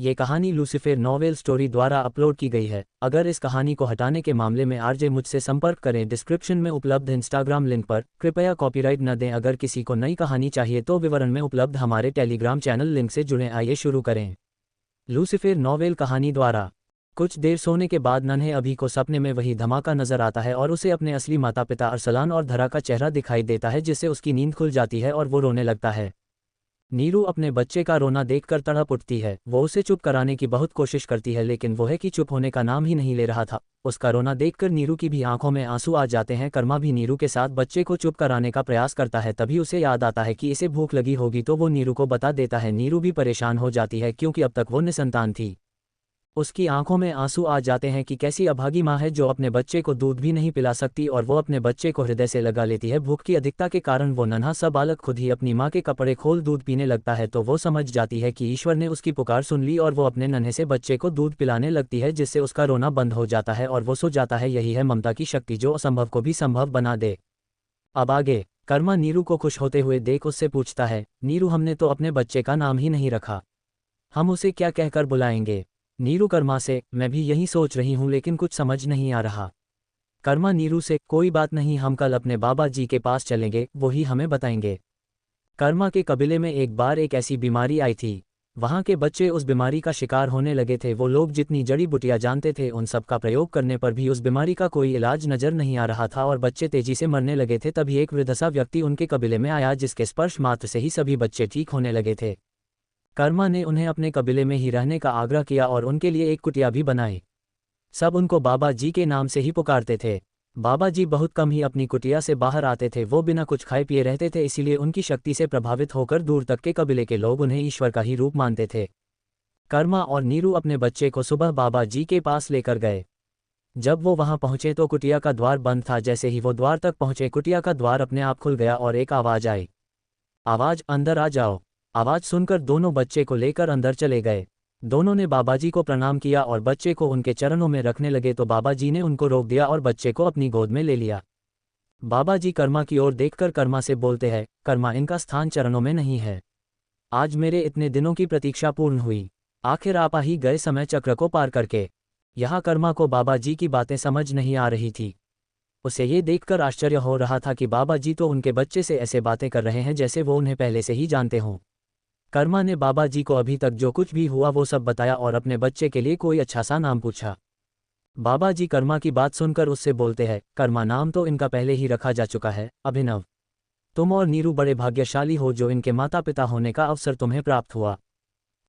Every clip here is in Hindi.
ये कहानी लूसीफर नॉवेल स्टोरी द्वारा अपलोड की गई है। अगर इस कहानी को हटाने के मामले में आरजे मुझसे संपर्क करें डिस्क्रिप्शन में उपलब्ध इंस्टाग्राम लिंक पर। कृपया कॉपीराइट न दें। अगर किसी को नई कहानी चाहिए तो विवरण में उपलब्ध हमारे टेलीग्राम चैनल लिंक से जुड़ें। आइए शुरू करें। लूसीफर नॉवेल कहानी द्वारा। कुछ देर सोने के बाद नन्हे अभी को सपने में वही धमाका नजर आता है और उसे अपने असली माता पिता अरसलान और धरा का चेहरा दिखाई देता है, जिससे उसकी नींद खुल जाती है और वो रोने लगता है। नीरू अपने बच्चे का रोना देखकर तड़प उठती है। वो उसे चुप कराने की बहुत कोशिश करती है, लेकिन वो है कि चुप होने का नाम ही नहीं ले रहा था। उसका रोना देखकर नीरू की भी आंखों में आंसू आ जाते हैं। कर्मा भी नीरू के साथ बच्चे को चुप कराने का प्रयास करता है। तभी उसे याद आता है कि इसे भूख लगी होगी, तो वो नीरू को बता देता है। नीरू भी परेशान हो जाती है क्योंकि अब तक वो निसंतान थी। उसकी आंखों में आंसू आ जाते हैं कि कैसी अभागी माँ है जो अपने बच्चे को दूध भी नहीं पिला सकती, और वो अपने बच्चे को हृदय से लगा लेती है। भूख की अधिकता के कारण वो नन्हा सा बालक खुद ही अपनी माँ के कपड़े खोल दूध पीने लगता है, तो वो समझ जाती है कि ईश्वर ने उसकी पुकार सुन ली और वो अपने नन्हे से बच्चे को दूध पिलाने लगती है, जिससे उसका रोना बंद हो जाता है और वो सो जाता है। यही है ममता की शक्ति जो असंभव को भी संभव बना दे। अब आगे कर्मा नीरू को खुश होते हुए देख उससे पूछता है, नीरू हमने तो अपने बच्चे का नाम ही नहीं रखा, हम उसे क्या कहकर बुलाएंगे? नीरू कर्मा से, मैं भी यही सोच रही हूँ लेकिन कुछ समझ नहीं आ रहा। कर्मा नीरू से, कोई बात नहीं, हम कल अपने बाबा जी के पास चलेंगे, वो ही हमें बताएंगे। कर्मा के कबीले में एक बार एक ऐसी बीमारी आई थी। वहाँ के बच्चे उस बीमारी का शिकार होने लगे थे। वो लोग जितनी जड़ी बूटियाँ जानते थे उन सब का प्रयोग करने पर भी उस बीमारी का कोई इलाज नजर नहीं आ रहा था और बच्चे तेजी से मरने लगे थे। तभी एक वृद्ध व्यक्ति उनके कबीले में आया, जिसके स्पर्श मात्र से ही सभी बच्चे ठीक होने लगे थे। कर्मा ने उन्हें अपने कबीले में ही रहने का आग्रह किया और उनके लिए एक कुटिया भी बनाई। सब उनको बाबा जी के नाम से ही पुकारते थे। बाबा जी बहुत कम ही अपनी कुटिया से बाहर आते थे। वो बिना कुछ खाए पिए रहते थे, इसीलिए उनकी शक्ति से प्रभावित होकर दूर तक के कबीले के लोग उन्हें ईश्वर का ही रूप मानते थे। कर्मा और नीरू अपने बच्चे को सुबह बाबा जी के पास लेकर गए। जब वो वहां पहुंचे तो कुटिया का द्वार बंद था। जैसे ही वो द्वार तक पहुंचे, कुटिया का द्वार अपने आप खुल गया और एक आवाज आई, आवाज अंदर आ जाओ। आवाज सुनकर दोनों बच्चे को लेकर अंदर चले गए। दोनों ने बाबाजी को प्रणाम किया और बच्चे को उनके चरणों में रखने लगे, तो बाबाजी ने उनको रोक दिया और बच्चे को अपनी गोद में ले लिया। बाबाजी कर्मा की ओर देखकर कर्मा से बोलते हैं, कर्मा इनका स्थान चरणों में नहीं है। आज मेरे इतने दिनों की प्रतीक्षा पूर्ण हुई। आखिर आप आ ही गए समय चक्र को पार करके। यहाँ कर्मा को बाबाजी की बातें समझ नहीं आ रही थी। उसे ये देखकर आश्चर्य हो रहा था कि बाबाजी तो उनके बच्चे से ऐसे बातें कर रहे हैं जैसे वो उन्हें पहले से ही जानते हों। कर्मा ने बाबाजी को अभी तक जो कुछ भी हुआ वो सब बताया और अपने बच्चे के लिए कोई अच्छा सा नाम पूछा। बाबाजी कर्मा की बात सुनकर उससे बोलते हैं, कर्मा नाम तो इनका पहले ही रखा जा चुका है, अभिनव। तुम और नीरू बड़े भाग्यशाली हो जो इनके माता पिता होने का अवसर तुम्हें प्राप्त हुआ।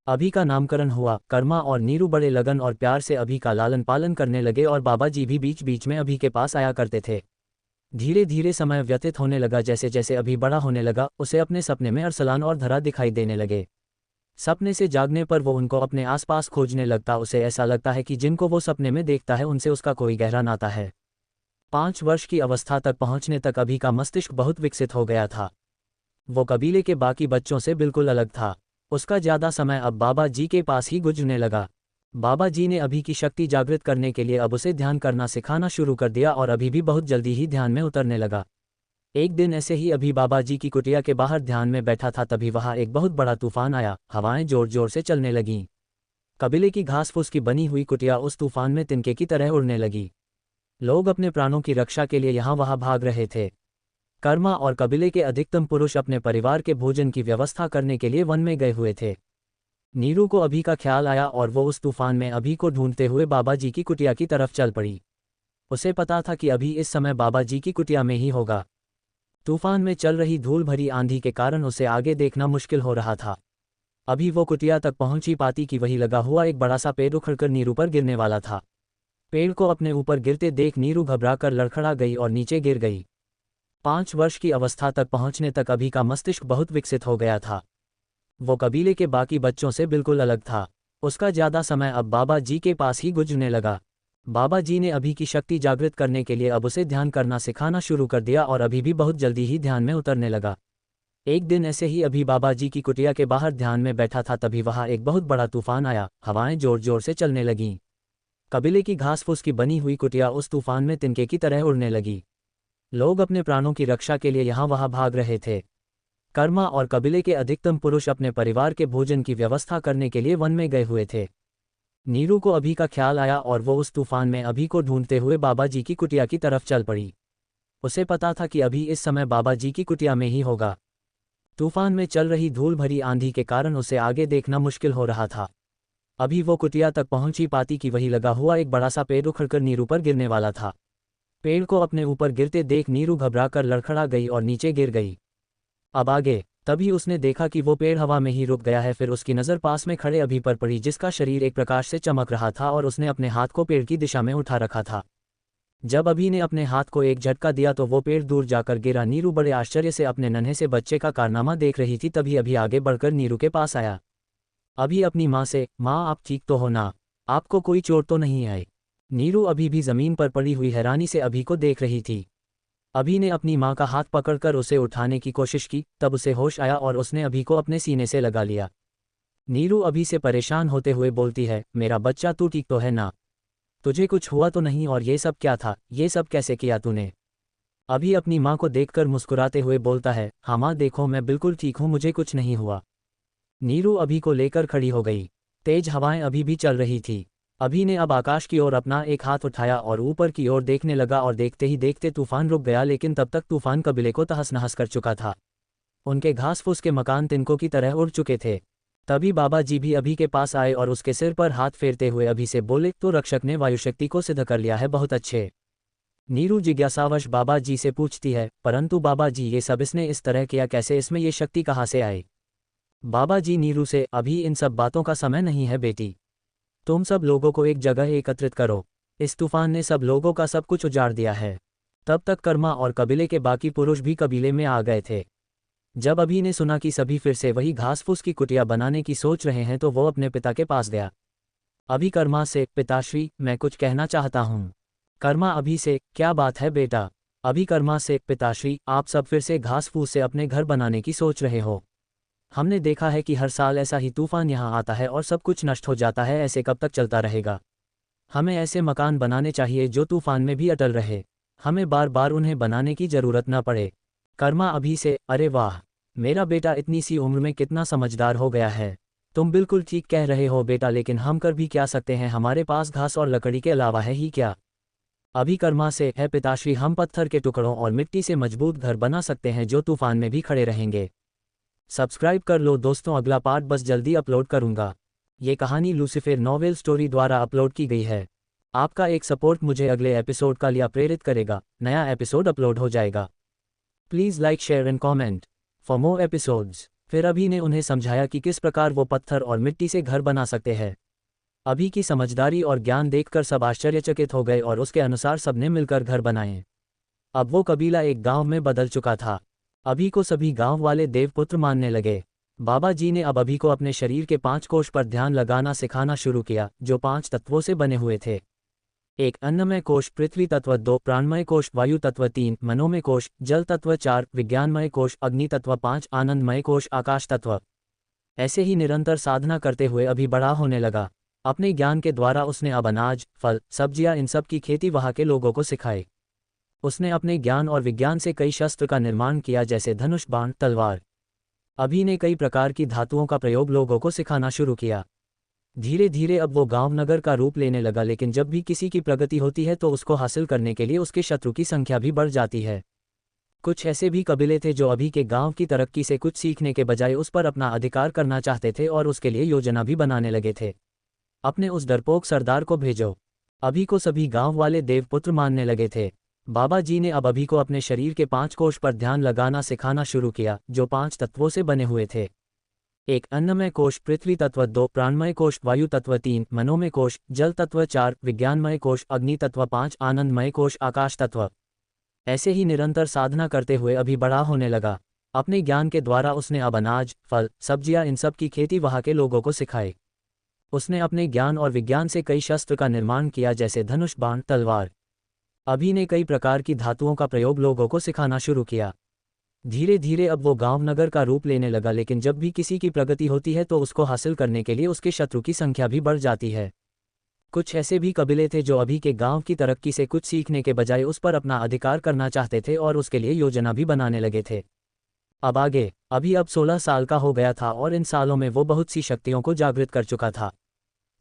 अभी का नामकरण हुआ। कर्मा और नीरू बड़े लगन और प्यार से अभी का लालन पालन करने लगे और बाबाजी भी बीच बीच में अभी के पास आया करते थे। धीरे धीरे समय व्यतीत होने लगा। जैसे जैसे अभी बड़ा होने लगा, उसे अपने सपने में अरसलान और धरा दिखाई देने लगे। सपने से जागने पर वो उनको अपने आसपास खोजने लगता। उसे ऐसा लगता है कि जिनको वो सपने में देखता है उनसे उसका कोई गहरा नाता है। 5 वर्ष की अवस्था तक पहुंचने तक अभी का मस्तिष्क बहुत विकसित हो गया था। वो कबीले के बाकी बच्चों से बिल्कुल अलग था। उसका ज़्यादा समय अब बाबा जी के पास ही गुजरने लगा। बाबा जी ने अभी की शक्ति जागृत करने के लिए अब उसे ध्यान करना सिखाना शुरू कर दिया और अभी भी बहुत जल्दी ही ध्यान में उतरने लगा। एक दिन ऐसे ही अभी बाबा जी की कुटिया के बाहर ध्यान में बैठा था, तभी वहां एक बहुत बड़ा तूफान आया। हवाएं जोर जोर से चलने लगीं। कबीले की घास फूस की बनी हुई कुटिया उस तूफान में तिनके की तरह उड़ने लगी। लोग अपने प्राणों की रक्षा के लिए यहाँ वहां भाग रहे थे। कर्मा और कबीले के अधिकतम पुरुष अपने परिवार के भोजन की व्यवस्था करने के लिए वन में गए हुए थे। नीरू को अभी का ख्याल आया और वो उस तूफान में अभी को ढूंढते हुए बाबा जी की कुटिया की तरफ चल पड़ी। उसे पता था कि अभी इस समय बाबा जी की कुटिया में ही होगा। तूफान में चल रही धूल भरी आंधी के कारण उसे आगे देखना मुश्किल हो रहा था। अभी वो कुटिया तक पहुंच ही पाती कि वही लगा हुआ एक बड़ा सा पेड़ उखड़कर नीरू पर गिरने वाला था। पेड़ को अपने ऊपर गिरते देख नीरू घबराकर लड़खड़ा गई और नीचे गिर गई। 5 वर्ष की अवस्था तक पहुंचने तक अभी का मस्तिष्क बहुत विकसित हो गया था। वो कबीले के बाकी बच्चों से बिल्कुल अलग था। उसका ज़्यादा समय अब बाबा जी के पास ही गुजरने लगा। बाबा जी ने अभी की शक्ति जागृत करने के लिए अब उसे ध्यान करना सिखाना शुरू कर दिया और अभी भी बहुत जल्दी ही ध्यान में उतरने लगा। एक दिन ऐसे ही अभी बाबा जी की कुटिया के बाहर ध्यान में बैठा था, तभी वहां एक बहुत बड़ा तूफान आया। हवाएं जोर जोर से चलने लगीं। कबीले की घास फूस की बनी हुई कुटिया उस तूफान में तिनके की तरह उड़ने लगी। लोग अपने प्राणों की रक्षा के लिए यहाँ वहां भाग रहे थे। कर्मा और कबीले के अधिकतम पुरुष अपने परिवार के भोजन की व्यवस्था करने के लिए वन में गए हुए थे। नीरू को अभी का ख्याल आया और वो उस तूफान में अभी को ढूंढते हुए बाबा जी की कुटिया की तरफ चल पड़ी। उसे पता था कि अभी इस समय बाबा जी की कुटिया में ही होगा। तूफान में चल रही धूल भरी आंधी के कारण उसे आगे देखना मुश्किल हो रहा था। अभी वो कुटिया तक पहुंच ही पाती कि वही लगा हुआ एक बड़ा सा पेड़ उखड़कर नीरू पर गिरने वाला था। पेड़ को अपने ऊपर गिरते देख नीरू घबराकर लड़खड़ा गई और नीचे गिर गई। अब आगे तभी उसने देखा कि वो पेड़ हवा में ही रुक गया है। फिर उसकी नज़र पास में खड़े अभी पर पड़ी, जिसका शरीर एक प्रकाश से चमक रहा था और उसने अपने हाथ को पेड़ की दिशा में उठा रखा था। जब अभी ने अपने हाथ को एक झटका दिया तो वो पेड़ दूर जाकर गिरा। नीरू बड़े आश्चर्य से अपने नन्हे से बच्चे का कारनामा देख रही थी। तभी अभी आगे बढ़कर नीरू के पास आया। अभी अपनी माँ से, माँ आप ठीक तो हो ना, आपको कोई चोट तो नहीं आई? नीरू अभी भी जमीन पर पड़ी हुई हैरानी से अभी को देख रही थी। अभी ने अपनी माँ का हाथ पकड़कर उसे उठाने की कोशिश की। तब उसे होश आया और उसने अभी को अपने सीने से लगा लिया। नीरू अभी से परेशान होते हुए बोलती है, मेरा बच्चा तू ठीक तो है ना? तुझे कुछ हुआ तो नहीं? और ये सब क्या था? ये सब कैसे किया तूने? अभी अपनी माँ को देखकर मुस्कुराते हुए बोलता है, हाँ माँ देखो मैं बिल्कुल ठीक हूँ, मुझे कुछ नहीं हुआ। नीरू अभी को लेकर खड़ी हो गई। तेज हवाएं अभी भी चल रही थी। अभी ने अब आकाश की ओर अपना एक हाथ उठाया और ऊपर की ओर देखने लगा और देखते ही देखते तूफान रुक गया। लेकिन तब तक तूफान कबीले को तहस नहस कर चुका था। उनके घास फूस के मकान तिनकों की तरह उड़ चुके थे। तभी बाबा जी भी अभी के पास आए और उसके सिर पर हाथ फेरते हुए अभी से बोले, तो रक्षक ने वायुशक्ति को सिद्ध कर लिया है, बहुत अच्छे। नीरू जिज्ञासावश बाबा जी से पूछती है, परंतु बाबा जी ये सब इसने इस तरह किया कैसे? इसमें ये शक्ति कहाँ से आई? बाबा जी नीरू से, अभी इन सब बातों का समय नहीं है बेटी, तुम सब लोगों को एक जगह एकत्रित करो। इस तूफान ने सब लोगों का सब कुछ उजाड़ दिया है। तब तक कर्मा और कबीले के बाकी पुरुष भी कबीले में आ गए थे। जब अभी ने सुना कि सभी फिर से वही घास फूस की कुटिया बनाने की सोच रहे हैं तो वो अपने पिता के पास गया। अभी कर्मा से, पिताश्री मैं कुछ कहना चाहता हूँ। कर्मा अभी से, क्या बात है बेटा? अभी कर्मा से, पिताश्री आप सब फिर से घास फूस से अपने घर बनाने की सोच रहे हो। हमने देखा है कि हर साल ऐसा ही तूफान यहाँ आता है और सब कुछ नष्ट हो जाता है। ऐसे कब तक चलता रहेगा? हमें ऐसे मकान बनाने चाहिए जो तूफान में भी अटल रहे। हमें बार बार उन्हें बनाने की जरूरत न पड़े। कर्मा अभी से, अरे वाह, मेरा बेटा इतनी सी उम्र में कितना समझदार हो गया है। तुम बिल्कुल ठीक कह रहे हो बेटा, लेकिन हम कर भी क्या सकते हैं? हमारे पास घास और लकड़ी के अलावा है ही क्या? अभी कर्मा से, है पिताश्री, हम पत्थर के टुकड़ों और मिट्टी से मजबूत घर बना सकते हैं जो तूफान में भी खड़े रहेंगे। सब्सक्राइब कर लो दोस्तों, अगला पार्ट बस जल्दी अपलोड करूंगा। ये कहानी लूसीफर नॉवेल स्टोरी द्वारा अपलोड की गई है। आपका एक सपोर्ट मुझे अगले एपिसोड का लिए प्रेरित करेगा। नया एपिसोड अपलोड हो जाएगा। Please like share and comment for more episodes. फिर अभी ने उन्हें समझाया कि किस प्रकार वो पत्थर और मिट्टी से घर बना सकते हैं। अभी की समझदारी और ज्ञान देखकर सब आश्चर्यचकित हो गए और उसके अनुसार सबने मिलकर घर बनाए। अब वो कबीला एक गांव में बदल चुका था। अभी को सभी गांव वाले देवपुत्र मानने लगे। बाबा जी ने अब अभी को अपने शरीर के 5 कोश पर ध्यान लगाना सिखाना शुरू किया, जो 5 तत्वों से बने हुए थे। 1 अन्नमय कोश, पृथ्वी तत्व 2, प्राणमय कोश, वायु तत्व 3, मनोमय कोश, जल तत्व 4, विज्ञानमय कोश, अग्नि तत्व 5, आनंदमय कोश, आकाश तत्व। ऐसे ही निरंतर साधना करते हुए अभी बड़ा होने लगा। अपने ज्ञान के द्वारा उसने अब अनाज, फल, सब्जियां इन सब की खेती वहां के लोगों को सिखाई। उसने अपने ज्ञान और विज्ञान से कई शस्त्र का निर्माण किया, जैसे धनुष, बाण, तलवार। अभी ने कई प्रकार की धातुओं का प्रयोग लोगों को सिखाना शुरू किया। धीरे धीरे अब वो गांव नगर का रूप लेने लगा। लेकिन जब भी किसी की प्रगति होती है तो उसको हासिल करने के लिए उसके शत्रु की संख्या भी बढ़ जाती है। कुछ ऐसे भी कबीले थे जो अभी के गांव की तरक्की से कुछ सीखने के बजाय उस पर अपना अधिकार करना चाहते थे और उसके लिए योजना भी बनाने लगे थे। अपने उस डरपोक सरदार को भेजो। अभी को सभी गांव वाले देवपुत्र मानने लगे थे। बाबा जी ने अब अभी को अपने शरीर के 5 कोश पर ध्यान लगाना सिखाना शुरू किया, जो 5 तत्वों से बने हुए थे। 1 अन्नमय कोश, पृथ्वी तत्व 2, प्राणमय कोश, वायु तत्व 3, मनोमय कोश, जल तत्व 4, विज्ञानमय कोश, अग्नि तत्व 5, आनंदमय कोश, आकाश तत्व। ऐसे ही निरंतर साधना करते हुए अभी बड़ा होने लगा। अपने ज्ञान के द्वारा उसने अब अनाज, फल, सब्जियां इन सब की खेती वहां के लोगों को सिखाई। उसने अपने ज्ञान और विज्ञान से कई शस्त्र का निर्माण किया, जैसे धनुष, बाण, तलवार। अभी ने कई प्रकार की धातुओं का प्रयोग लोगों को सिखाना शुरू किया। धीरे धीरे अब वो गांव नगर का रूप लेने लगा। लेकिन जब भी किसी की प्रगति होती है तो उसको हासिल करने के लिए उसके शत्रु की संख्या भी बढ़ जाती है। कुछ ऐसे भी कबीले थे जो अभी के गांव की तरक्की से कुछ सीखने के बजाय उस पर अपना अधिकार करना चाहते थे और उसके लिए योजना भी बनाने लगे थे। अब आगे, अभी अब 16 साल का हो गया था और इन सालों में वो बहुत सी शक्तियों को जागृत कर चुका था।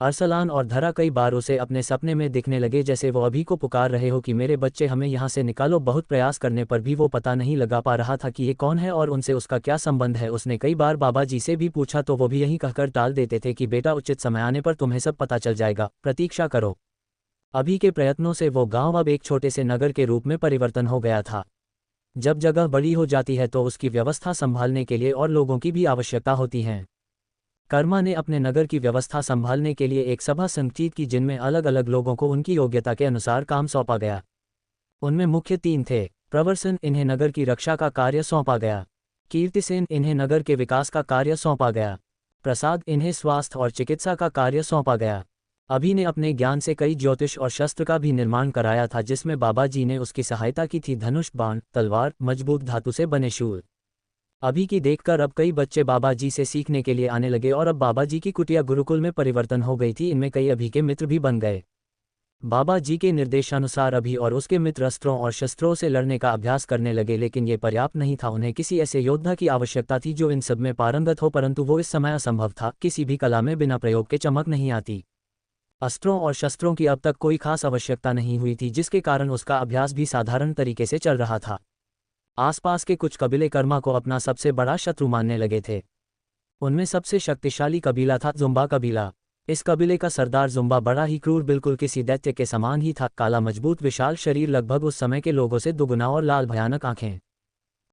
अरसलान और धरा कई बार उसे अपने सपने में दिखने लगे जैसे वो अभी को पुकार रहे हो कि मेरे बच्चे हमें यहाँ से निकालो। बहुत प्रयास करने पर भी वो पता नहीं लगा पा रहा था कि ये कौन है और उनसे उसका क्या संबंध है। उसने कई बार बाबा जी से भी पूछा तो वो भी यही कहकर टाल देते थे कि बेटा उचित समय आने पर तुम्हें सब पता चल जाएगा, प्रतीक्षा करो। अभी के प्रयत्नों से वो गांव अब एक छोटे से नगर के रूप में परिवर्तन हो गया था। जब जगह बड़ी हो जाती है तो उसकी व्यवस्था संभालने के लिए और लोगों की भी आवश्यकता होती है। कर्मा ने अपने नगर की व्यवस्था संभालने के लिए एक सभा संचित की जिनमें अलग अलग लोगों को उनकी योग्यता के अनुसार काम सौंपा गया। उनमें मुख्य 3 थे। प्रवरसन, इन्हें नगर की रक्षा का कार्य सौंपा गया। कीर्तिसेन, इन्हें नगर के विकास का कार्य सौंपा गया। प्रसाद, इन्हें स्वास्थ्य और चिकित्सा का कार्य सौंपा गया। अभी ने अपने ज्ञान से कई ज्योतिष और शस्त्र का भी निर्माण कराया था जिसमें बाबा जी ने उसकी सहायता की थी। धनुष, बाण, तलवार, मजबूत धातु से बने शूल। अभी की देखकर अब कई बच्चे बाबा जी से सीखने के लिए आने लगे और अब बाबा जी की कुटिया गुरुकुल में परिवर्तन हो गई थी। इनमें कई अभी के मित्र भी बन गए। बाबा जी के निर्देशानुसार अभी और उसके मित्र अस्त्रों और शस्त्रों से लड़ने का अभ्यास करने लगे, लेकिन ये पर्याप्त नहीं था। उन्हें किसी ऐसे योद्धा की आवश्यकता थी जो इन सब में पारंगत हो, परंतु वो इस समय असंभव था। किसी भी कला में बिना प्रयोग के चमक नहीं आती। अस्त्रों और शस्त्रों की अब तक कोई खास आवश्यकता नहीं हुई थी, जिसके कारण उसका अभ्यास भी साधारण तरीके से चल रहा था। आसपास के कुछ कबीले कर्मा को अपना सबसे बड़ा शत्रु मानने लगे थे। उनमें सबसे शक्तिशाली कबीला था जुम्बा कबीला। इस कबीले का सरदार जुम्बा बड़ा ही क्रूर, बिल्कुल किसी दैत्य के समान ही था। काला, मजबूत, विशाल शरीर, लगभग उस समय के लोगों से दुगुना, और लाल भयानक आंखें।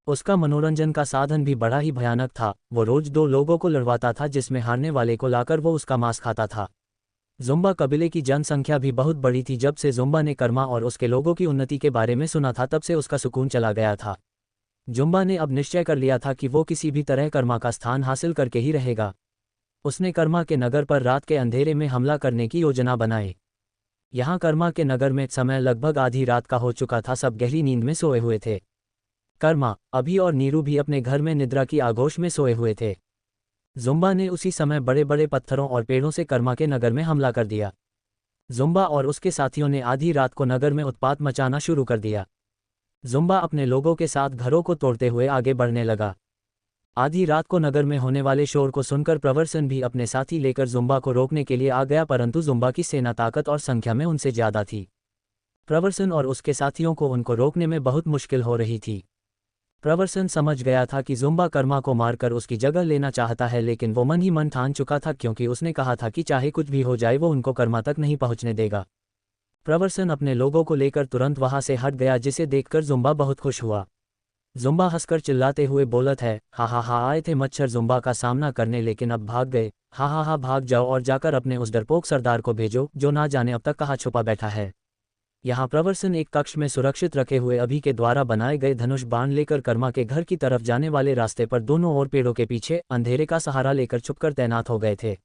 उसका मनोरंजन का साधन भी बड़ा ही भयानक था। वो रोज 2 लोगों को लड़वाता था जिसमें हारने वाले को लाकर वो उसका मांस खाता था। जुम्बा कबीले की जनसंख्या भी बहुत बड़ी थी। जब से जुम्बा ने कर्मा और उसके लोगों की उन्नति के बारे में सुना था तब से उसका सुकून चला गया था। जुम्बा ने अब निश्चय कर लिया था कि वो किसी भी तरह कर्मा का स्थान हासिल करके ही रहेगा। उसने कर्मा के नगर पर रात के अंधेरे में हमला करने की योजना बनाई। यहाँ कर्मा के नगर में समय लगभग आधी रात का हो चुका था। सब गहरी नींद में सोए हुए थे। कर्मा, अभी और नीरू भी अपने घर में निद्रा की आगोश में सोए हुए थे। जुम्बा ने उसी समय बड़े बड़े पत्थरों और पेड़ों से कर्मा के नगर में हमला कर दिया। जुम्बा और उसके साथियों ने आधी रात को नगर में उत्पात मचाना शुरू कर दिया। जुम्बा अपने लोगों के साथ घरों को तोड़ते हुए आगे बढ़ने लगा। आधी रात को नगर में होने वाले शोर को सुनकर प्रवरसन भी अपने साथी लेकर जुम्बा को रोकने के लिए आ गया, परंतु जुम्बा की सेना ताकत और संख्या में उनसे ज्यादा थी। प्रवरसन और उसके साथियों को उनको रोकने में बहुत मुश्किल हो रही थी। प्रवरसन समझ गया था कि जुम्बा कर्मा को मारकर उसकी जगह लेना चाहता है, लेकिन वो मन ही मन ठान चुका था क्योंकि उसने कहा था कि चाहे कुछ भी हो जाए वो उनको कर्मा तक नहीं पहुंचने देगा। प्रवरसन अपने लोगों को लेकर तुरंत वहां से हट गया, जिसे देखकर जुम्बा बहुत खुश हुआ। जुम्बा हंसकर चिल्लाते हुए बोलत है, हा हा हा, आए थे मच्छर जुम्बा का सामना करने लेकिन अब भाग गए। हा हा हा, भाग जाओ और जाकर अपने उस डरपोक सरदार को भेजो जो ना जाने अब तक कहाँ छुपा बैठा है। यहाँ प्रवरसन एक कक्ष में सुरक्षित रखे हुए अभी के द्वारा बनाए गए धनुष बाण लेकर कर्मा के घर की तरफ जाने वाले रास्ते पर दोनों ओर पेड़ों के पीछे अंधेरे का सहारा लेकर छुपकर तैनात हो गए थे।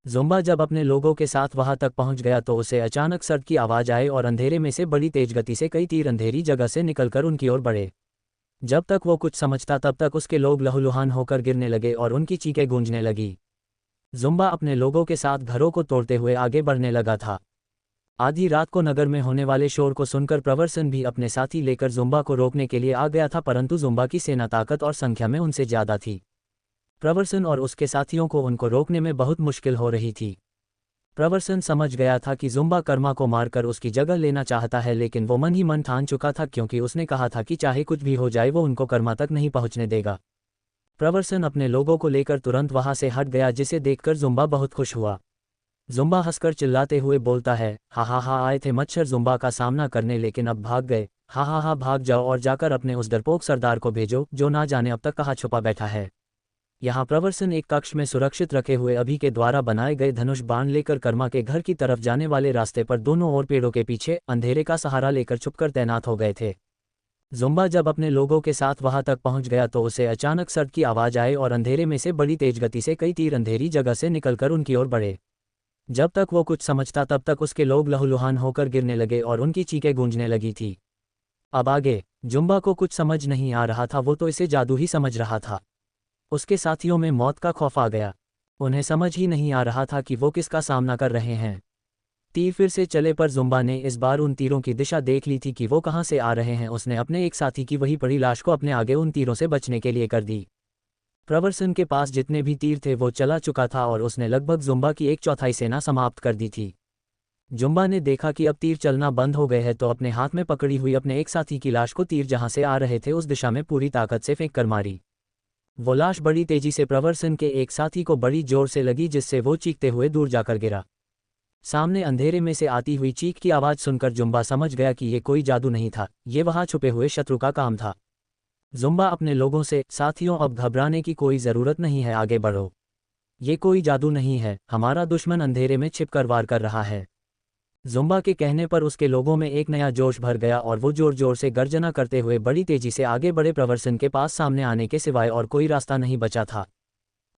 जुम्बा जब अपने लोगों के साथ वहां तक पहुंच गया तो उसे अचानक सर्द की आवाज आए और अंधेरे में से बड़ी तेज गति से कई तीर अंधेरी जगह से निकलकर उनकी ओर बढ़े। जब तक वो कुछ समझता तब तक उसके लोग लहूलुहान होकर गिरने लगे और उनकी चीखें गूंजने लगी। जुम्बा अपने लोगों के साथ घरों को तोड़ते हुए आगे बढ़ने लगा था। आधी रात को नगर में होने वाले शोर को सुनकर प्रवरसन भी अपने साथी लेकर जुम्बा को रोकने के लिए आ गया था, परंतु जुम्बा की सेना ताकत और संख्या में उनसे ज्यादा थी। प्रवरसन और उसके साथियों को उनको रोकने में बहुत मुश्किल हो रही थी। प्रवरसन समझ गया था कि जुम्बा कर्मा को मारकर उसकी जगह लेना चाहता है, लेकिन वो मन ही मन ठान चुका था क्योंकि उसने कहा था कि चाहे कुछ भी हो जाए वो उनको कर्मा तक नहीं पहुंचने देगा। प्रवरसन अपने लोगों को लेकर तुरंत वहां से हट गया, जिसे देखकर जुम्बा बहुत खुश हुआ। जुम्बा हंसकर चिल्लाते हुए बोलता है, हा हा हा, आए थे मच्छर जुम्बा का सामना करने लेकिन अब भाग गए। हा हा हा, भाग जाओ और जाकर अपने उस डरपोक सरदार को भेजो जो ना जाने अब तक कहाँ छुपा बैठा है। यहाँ प्रवरसन एक कक्ष में सुरक्षित रखे हुए अभी के द्वारा बनाए गए धनुष बाण लेकर कर्मा के घर की तरफ जाने वाले रास्ते पर दोनों ओर पेड़ों के पीछे अंधेरे का सहारा लेकर छुपकर तैनात हो गए थे। जुम्बा जब अपने लोगों के साथ वहां तक पहुंच गया तो उसे अचानक सर्द की आवाज आए और अंधेरे में से बड़ी तेज गति से कई तीर अंधेरी जगह से निकलकर उनकी ओर बढ़े। जब तक वो कुछ समझता तब तक उसके लोग लहूलुहान होकर गिरने लगे और उनकी चीखें गूंजने लगी थी। अब आगे जुम्बा को कुछ समझ नहीं आ रहा था, वो तो इसे जादू ही समझ रहा था। उसके साथियों में मौत का खौफ आ गया। उन्हें समझ ही नहीं आ रहा था कि वो किसका सामना कर रहे हैं। तीर फिर से चले पर जुम्बा ने इस बार उन तीरों की दिशा देख ली थी कि वो कहाँ से आ रहे हैं। उसने अपने एक साथी की वही पड़ी लाश को अपने आगे उन तीरों से बचने के लिए कर दी। प्रवर्सन के पास जितने भी तीर थे वो चला चुका था और उसने लगभग जुम्बा की 1/4 सेना समाप्त कर दी थी। जुम्बा ने देखा कि अब तीर चलना बंद हो गए हैं तो अपने हाथ में पकड़ी हुई अपने एक साथी की लाश को तीर जहां से आ रहे थे उस दिशा में पूरी ताकत से फेंक कर मारी। वो लाश बड़ी तेजी से प्रवर्सन के एक साथी को बड़ी जोर से लगी जिससे वो चीखते हुए दूर जाकर गिरा। सामने अंधेरे में से आती हुई चीख की आवाज़ सुनकर जुम्बा समझ गया कि ये कोई जादू नहीं था, ये वहां छुपे हुए शत्रु का काम था। जुम्बा अपने लोगों से, साथियों अब घबराने की कोई ज़रूरत नहीं है, आगे बढ़ो। ये कोई जादू नहीं है, हमारा दुश्मन अंधेरे में छिपकर वार कर रहा है। जुम्बा के कहने पर उसके लोगों में एक नया जोश भर गया और वो जोर जोर से गर्जना करते हुए बड़ी तेजी से आगे बढ़े। प्रवर्सन के पास सामने आने के सिवाय और कोई रास्ता नहीं बचा था।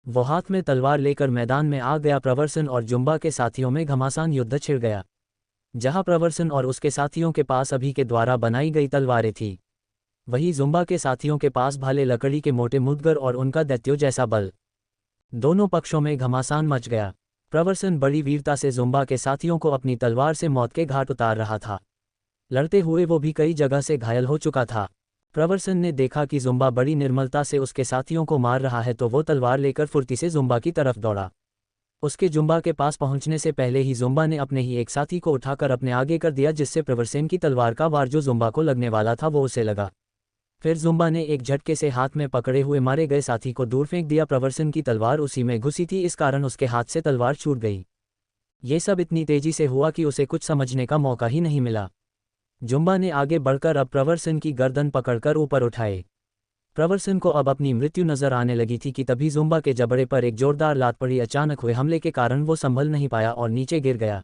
वो हाथ में तलवार लेकर मैदान में आ गया। प्रवर्सन और जुम्बा के साथियों में घमासान युद्ध छिड़ गया। जहां प्रवर्सन और उसके साथियों के पास अभी के द्वारा बनाई गई तलवारें थी, वहीं जुम्बा के साथियों के पास भाले लकड़ी के मोटे मुदगर और उनका दैत्यों जैसा बल। दोनों पक्षों में घमासान मच गया। प्रवर्सन बड़ी वीरता से जुम्बा के साथियों को अपनी तलवार से मौत के घाट उतार रहा था। लड़ते हुए वो भी कई जगह से घायल हो चुका था। प्रवर्सन ने देखा कि जुम्बा बड़ी निर्मलता से उसके साथियों को मार रहा है तो वो तलवार लेकर फुर्ती से जुम्बा की तरफ दौड़ा। उसके जुम्बा के पास पहुंचने से पहले ही जुम्बा ने अपने ही एक साथी को उठाकर अपने आगे कर दिया जिससे प्रवर्सन की तलवार का वार जो जुम्बा को लगने वाला था वो उसे लगा। फिर जुम्बा ने एक झटके से हाथ में पकड़े हुए मारे गए साथी को दूर फेंक दिया। प्रवर्सन की तलवार उसी में घुसी थी, इस कारण उसके हाथ से तलवार छूट गई। ये सब इतनी तेजी से हुआ कि उसे कुछ समझने का मौका ही नहीं मिला। जुम्बा ने आगे बढ़कर अब प्रवर्सन की गर्दन पकड़कर ऊपर उठाए। प्रवर्सन को अब अपनी मृत्यु नजर आने लगी थी कि तभी जुम्बा के जबड़े पर एक जोरदार लात पड़ी। अचानक हुए हमले के कारण वो संभल नहीं पाया और नीचे गिर गया।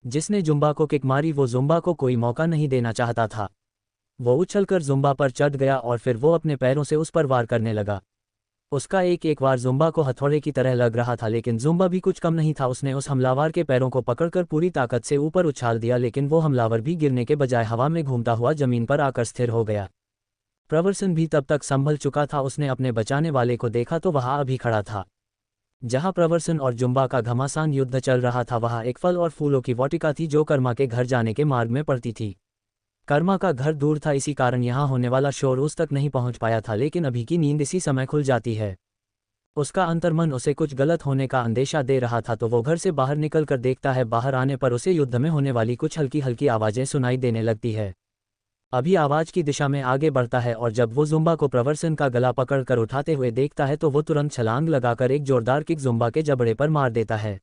जिसने जुम्बा को किक मारी वो जुम्बा को कोई मौका नहीं देना चाहता था। वो उछलकर जुम्बा पर चढ़ गया और फिर वो अपने पैरों से उस पर वार करने लगा। उसका एक एक वार जुम्बा को हथौड़े की तरह लग रहा था, लेकिन जुम्बा भी कुछ कम नहीं था। उसने उस हमलावर के पैरों को पकड़कर पूरी ताकत से ऊपर उछाल दिया, लेकिन वो हमलावर भी गिरने के बजाय हवा में घूमता हुआ जमीन पर आकर स्थिर हो गया। प्रवर्सन भी तब तक संभल चुका था। उसने अपने बचाने वाले को देखा तो वहां अभी खड़ा था। जहां प्रवर्सन और जुम्बा का घमासान युद्ध चल रहा था वहां एक फल और फूलों की वाटिका थी जो कर्मा के घर जाने के मार्ग में पड़ती थी। कर्मा का घर दूर था, इसी कारण यहाँ होने वाला शोर उस तक नहीं पहुँच पाया था, लेकिन अभी की नींद इसी समय खुल जाती है। उसका अंतर्मन उसे कुछ गलत होने का अंदेशा दे रहा था तो वो घर से बाहर निकलकर देखता है। बाहर आने पर उसे युद्ध में होने वाली कुछ हल्की हल्की आवाज़ें सुनाई देने लगती है। अभी आवाज़ की दिशा में आगे बढ़ता है और जब वो जुम्बा को प्रवर्सन का गला पकड़कर उठाते हुए देखता है तो वो तुरंत छलांग लगाकर एक जोरदार किक जुम्बा के जबड़े पर मार देता है।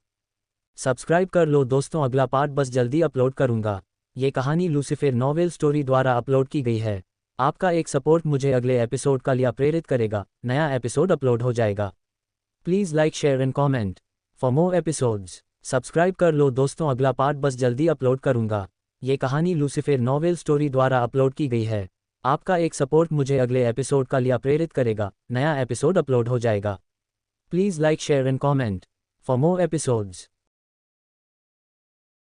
सब्सक्राइब कर लो दोस्तों, अगला पार्ट बस जल्दी अपलोड करूँगा। ये कहानी लूसीफर नॉवेल स्टोरी द्वारा अपलोड की गई है। आपका एक सपोर्ट मुझे अगले एपिसोड का लिए प्रेरित करेगा। नया एपिसोड अपलोड हो जाएगा। Please like share and comment for more episodes. Subscribe कर लो दोस्तों, अगला पार्ट बस जल्दी अपलोड करूँगा। ये कहानी लूसीफर नॉवेल स्टोरी द्वारा अपलोड की गई है। आपका एक सपोर्ट मुझे अगले एपिसोड का लिए प्रेरित करेगा। नया एपिसोड अपलोड हो जाएगा। Please like share and comment for more episodes.